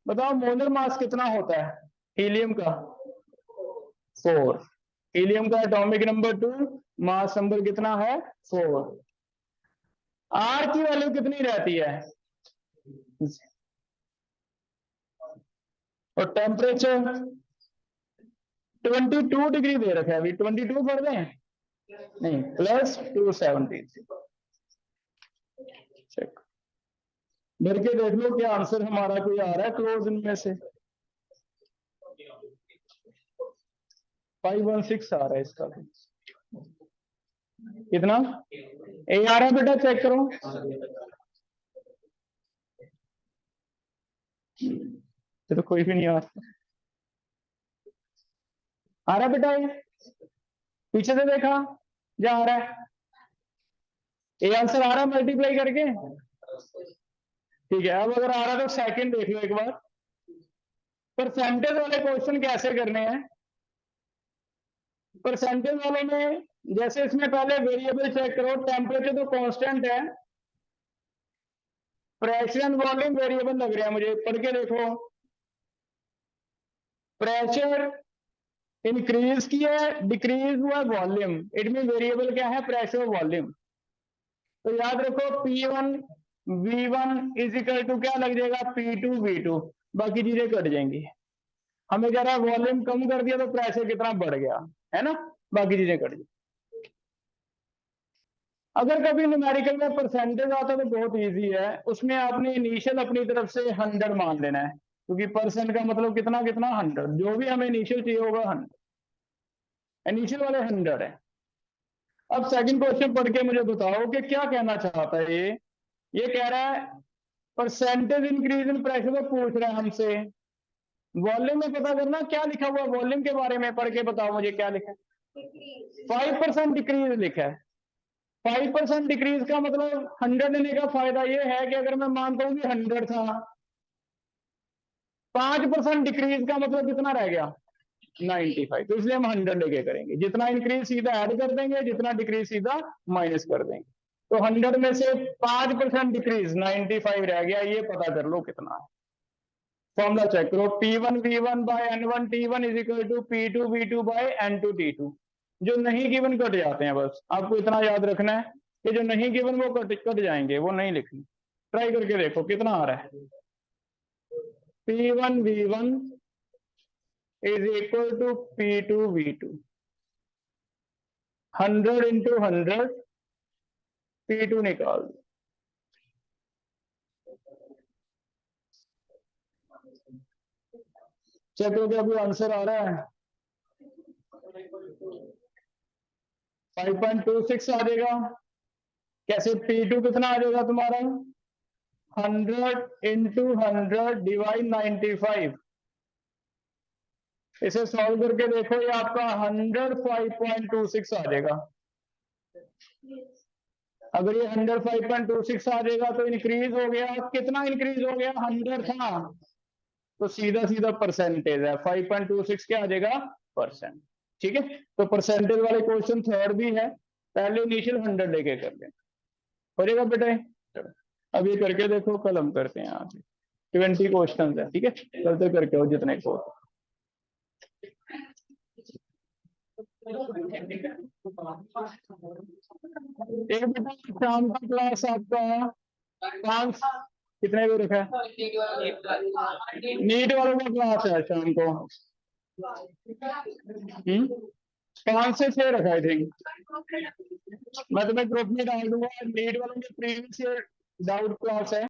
बताओ मोलर मास कितना होता है हीलियम का, 4। हीलियम का एटॉमिक नंबर 2, मास नंबर कितना है, 4। आर की वैल्यू कितनी रहती है, और टेम्परेचर 22 डिग्री दे रखा है अभी, 22 पढ़ दें, नहीं, +273। चेक भर के देख लो क्या आंसर हमारा कोई आ रहा है क्लोज इनमें से। 516 आ रहा है इसका। कितना ए आ रहा है बेटा, चेक करो। ये तो कोई भी नहीं आ रहा बेटा, ये पीछे से देखा जा आ रहा है, ये आंसर आ रहा है मल्टीप्लाई करके। ठीक है, अब अगर आ रहा है तो सेकंड देख लो एक बार। परसेंटेज वाले क्वेश्चन कैसे करने हैं? परसेंटेज वाले में जैसे इसमें पहले वेरिएबल चेक करो, टेम्परेचर तो कांस्टेंट है, प्रेशर एंड वॉल्यूम वेरिएबल लग रहा है मुझे, पढ़ के देखो। प्रेशर इंक्रीज किया है, डिक्रीज हुआ वॉल्यूम, इट मीन वेरिएबल क्या है? Pressure volume. तो याद रखो P1 V1 is equal to क्या लग जाएगा? P2 V2, बाकी चीजें कट जाएंगी। हमें कह रहा है वॉल्यूम कम कर दिया तो प्रेशर कितना बढ़ गया, है ना, बाकी चीजें कट जाएंगी। अगर कभी न्यूमेरिकल में परसेंटेज आता तो बहुत इजी है, उसमें आपने इनिशियल अपनी तरफ से 100 मान लेना है, क्योंकि परसेंट का मतलब कितना कितना 100, जो भी हमें इनिशियल चाहिए होगा 100, इनिशियल वाले 100 है। अब सेकंड क्वेश्चन पढ़ के मुझे बताओ कि क्या कहना चाहता है ये कह रहा है परसेंटेज इंक्रीज इन प्रेशर, तो पूछ रहा है हमसे वॉल्यूम में पता करना क्या लिखा हुआ वॉल्यूम के बारे में, पढ़ के बताओ मुझे क्या लिखा है। 5% डिक्रीज लिखा है। 5% डिक्रीज का मतलब 100 लेने का फायदा ये है कि अगर मैं मानता हूं कि 100 था, 5% डिक्रीज का मतलब कितना रह गया? 95। तो इसलिए हम 100 लेके करेंगे, जितना इंक्रीज सीधा ऐड कर देंगे, जितना डिक्रीज सीधा माइनस कर देंगे। तो 100 में से 5% डिक्रीज 95 रह गया, ये पता कर लो कितना है। फॉर्मूला चेक करो, P1 V1 by N1 T1 is equal to P2 V2 by N2 T2। जो नहीं गिवन कट जाते हैं, बस आपको इतना याद रखना है कि जो नहीं गिवन वो कट जाएंगे, वो नहीं लिखनी। ट्राई करके देखो कितना आ रहा है। P1 V1 is equal to P2 V2, 100 into 100 P2 निकाल दो। चेक करो अभी आंसर आ रहा है 5.26 आ जाएगा। कैसे? P2 कितना आ जाएगा तुम्हारा? 100 इंटू 100 डिवाइड 95। इसे सॉल्व करके देखो, ये आपका 105.26 आ जाएगा। अगर ये 105.26 आ जाएगा तो इंक्रीज हो गया, कितना इंक्रीज हो गया? 100 था, तो सीधा सीधा परसेंटेज है, 5.26 क्या आ जाएगा? परसेंट। ठीक है, तो परसेंटेज वाले क्वेश्चन थर्ड भी है, पहले इनिशियल 100 लेके कर लें, हो जाएगा बेटा। अब ये करके देखो, कल हम करते हैं आगे 20 क्वेश्चन है। ठीक है, कल तक करके हो जितने को। एक बेटा शाम का क्लास आपका 5 कितने बजे रखा है? नीट वालों का क्लास है शाम को 5 से 6 रखा है। थिंक मैं तुम्हें ग्रुप में डाल दूंगा, नीट वालों के प्रीवियस ईयर डाउट क्लास है।